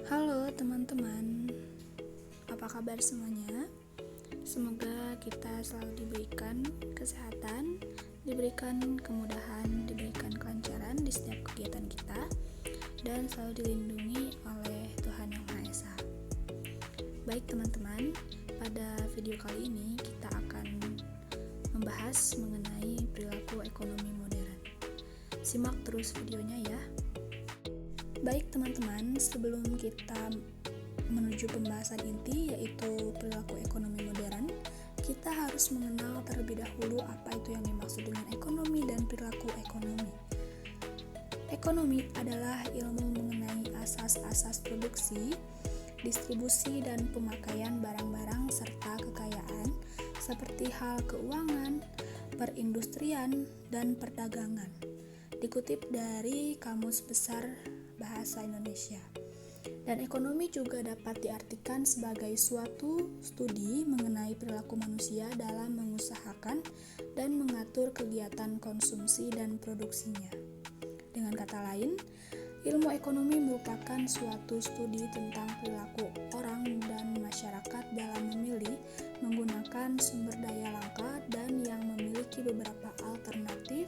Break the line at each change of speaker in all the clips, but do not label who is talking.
Halo teman-teman, apa kabar semuanya? Semoga kita selalu diberikan kesehatan, diberikan kemudahan, diberikan kelancaran di setiap kegiatan kita, dan selalu dilindungi oleh Tuhan Yang Maha Esa. Baik teman-teman, pada video kali ini kita akan membahas mengenai perilaku ekonomi modern. Simak terus videonya ya. Baik teman-teman, sebelum kita menuju pembahasan inti yaitu perilaku ekonomi modern, kita harus mengenal terlebih dahulu apa itu yang dimaksud dengan ekonomi dan perilaku ekonomi. Ekonomi adalah ilmu mengenai asas-asas produksi, distribusi dan pemakaian barang-barang serta kekayaan seperti hal keuangan, perindustrian, dan perdagangan. Dikutip dari Kamus Besar Bahasa Indonesia. Dan ekonomi juga dapat diartikan sebagai suatu studi mengenai perilaku manusia dalam mengusahakan dan mengatur kegiatan konsumsi dan produksinya. Dengan kata lain, ilmu ekonomi merupakan suatu studi tentang perilaku orang dan masyarakat dalam memilih, menggunakan sumber daya langka dan yang memiliki beberapa alternatif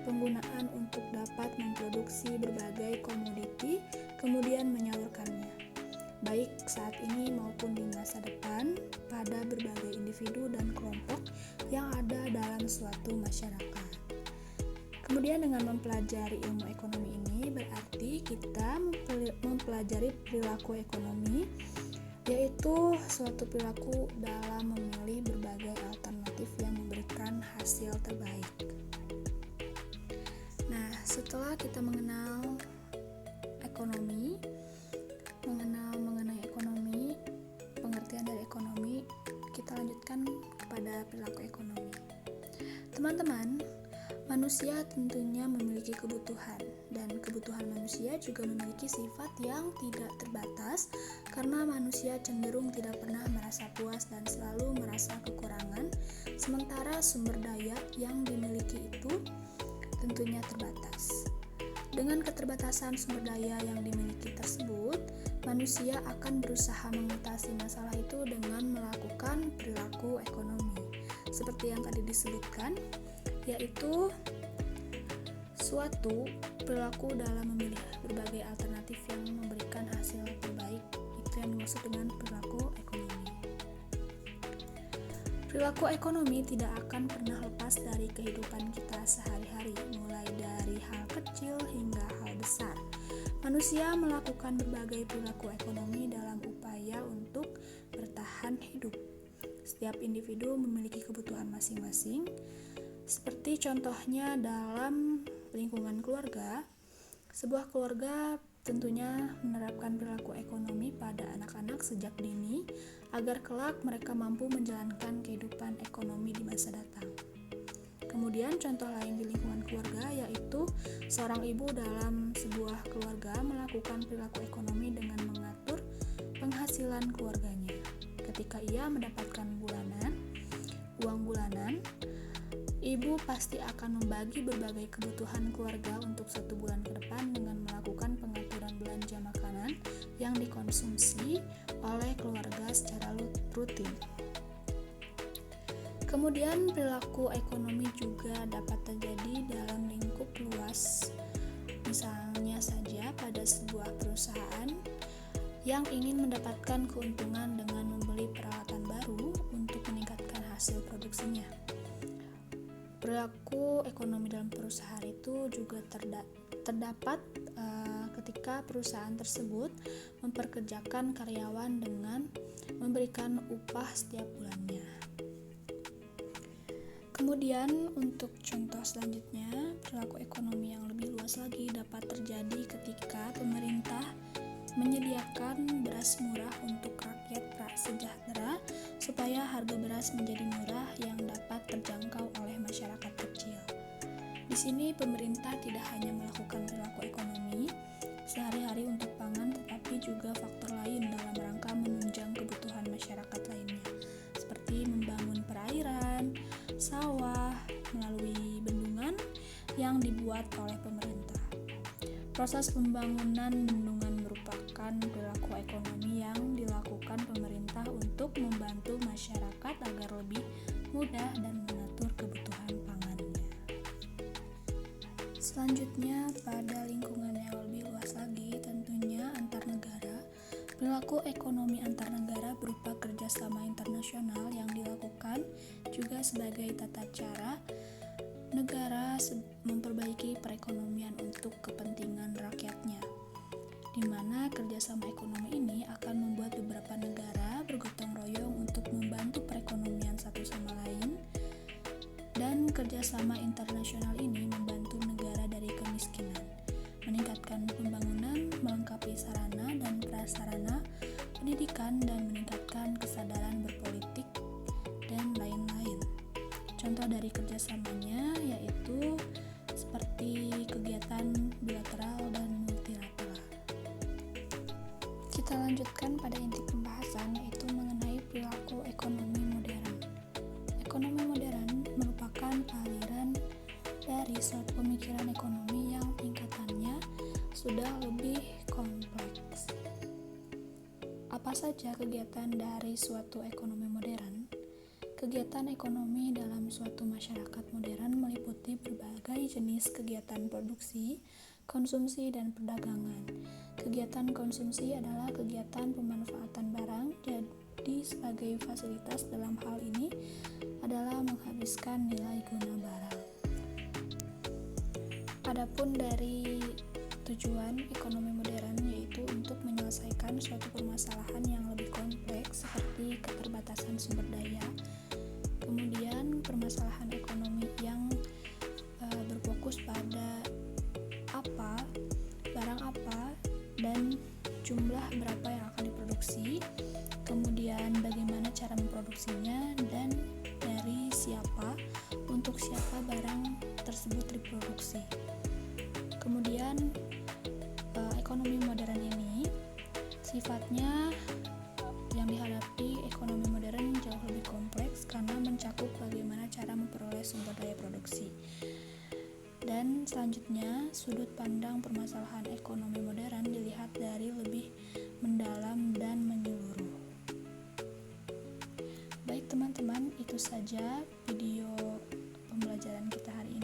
penggunaan untuk dapat memproduksi berbagai komoditi, kemudian menyalurkannya, baik saat ini maupun di masa depan, pada berbagai individu dan kelompok yang ada dalam suatu masyarakat. Kemudian dengan mempelajari ilmu ekonomi ini berarti kita mempelajari perilaku ekonomi, yaitu suatu perilaku dalam memilih berbagai alternatif yang memberikan hasil terbaik. Nah, setelah kita mengenal ekonomi, mengenai ekonomi, pengertian dari ekonomi, kita lanjutkan kepada perilaku ekonomi. Teman-teman, manusia tentunya memiliki kebutuhan, dan kebutuhan manusia juga memiliki sifat yang tidak terbatas karena manusia cenderung tidak pernah merasa puas dan selalu merasa kekurangan, sementara sumber daya yang dimiliki itu tentunya terbatas. Dengan keterbatasan sumber daya yang dimiliki tersebut, manusia akan berusaha mengatasi masalah itu dengan melakukan perilaku ekonomi. Seperti yang tadi disebutkan, yaitu suatu perilaku dalam memilih berbagai alternatif yang memberikan hasil terbaik. Itu yang dimaksud dengan perilaku ekonomi. Perilaku ekonomi tidak akan pernah lepas dari kehidupan kita sehari-hari, mulai dari hal kecil hingga hal besar. Manusia melakukan berbagai perilaku ekonomi dalam upaya untuk bertahan hidup. Setiap individu memiliki kebutuhan masing-masing, seperti contohnya dalam lingkungan keluarga. Sebuah keluarga tentunya menerapkan perilaku ekonomi pada anak-anak sejak dini agar kelak mereka mampu menjalankan kehidupan ekonomi di masa datang. Kemudian contoh lain di lingkungan keluarga yaitu seorang ibu dalam sebuah keluarga melakukan perilaku ekonomi dengan mengatur penghasilan keluarganya. Ketika ia mendapatkan uang bulanan, ibu pasti akan membagi berbagai kebutuhan keluarga untuk 1 bulan ke depan dengan melakukan pengaturan belanja makanan yang dikonsumsi oleh keluarga secara rutin. Kemudian perilaku ekonomi juga dapat terjadi dalam lingkup luas. Misalnya saja pada sebuah perusahaan yang ingin mendapatkan keuntungan dengan membeli peralatan baru untuk meningkatkan hasil produksinya. Perilaku ekonomi dalam perusahaan itu juga terdapat ketika perusahaan tersebut memperkerjakan karyawan dengan memberikan upah setiap bulannya. Kemudian untuk contoh selanjutnya, perilaku ekonomi yang lebih luas lagi dapat terjadi ketika pemerintah menyediakan beras murah untuk rakyat prasejahtera supaya harga beras menjadi murah yang dapat terjangkau oleh masyarakat kecil. Di sini pemerintah tidak hanya melakukan perilaku ekonomi sehari-hari untuk pangan, tetapi juga faktor lain dalam rangka menunjang kebutuhan masyarakat lainnya, seperti membangun perairan, sawah, melalui bendungan yang dibuat oleh pemerintah. Proses pembangunan bendungan merupakan perilaku Selanjutnya, pada lingkungan yang lebih luas lagi, tentunya antar negara, perilaku ekonomi antar negara berupa kerjasama internasional yang dilakukan juga sebagai tata cara negara memperbaiki perekonomian untuk kepentingan rakyatnya, di mana kerjasama ekonomi ini akan membuat beberapa negara bergotong royong untuk membantu perekonomian satu sama lain, dan kerjasama internasional ini membantu negara dari kemiskinan, meningkatkan pembangunan, melengkapi sarana dan prasarana pendidikan, dan meningkatkan kesadaran berpolitik, dan lain-lain. Contoh dari kerjasamanya yaitu seperti kegiatan bilateral dan multilateral. Kita lanjutkan pada inti pembahasan, yaitu mengenai perilaku ekonomi modern. Ekonomi modern merupakan aliran dari suatu pemikiran ekonomi yang tingkatannya sudah lebih kompleks. Apa saja kegiatan dari suatu ekonomi modern? Kegiatan ekonomi dalam suatu masyarakat modern meliputi berbagai jenis kegiatan produksi, konsumsi, dan perdagangan. Kegiatan konsumsi adalah kegiatan pemanfaatan barang, jadi sebagai fasilitas dalam hal ini adalah menghabiskan nilai guna barang. Adapun dari tujuan ekonomi modern yaitu untuk menyelesaikan suatu permasalahan yang lebih kompleks seperti keterbatasan sumber daya, kemudian permasalahan ekonomi yang berfokus pada barang apa, dan jumlah berapa yang akan diproduksi, kemudian bagaimana cara memproduksinya, dan dari siapa, untuk siapa barang tersebut diproduksi. Kemudian ekonomi modern ini sifatnya yang dihadapi ekonomi modern jauh lebih kompleks karena mencakup bagaimana cara memperoleh sumber daya produksi. Dan selanjutnya, sudut pandang permasalahan ekonomi modern dilihat dari lebih mendalam dan menyeluruh. Baik teman-teman, itu saja video pembelajaran kita hari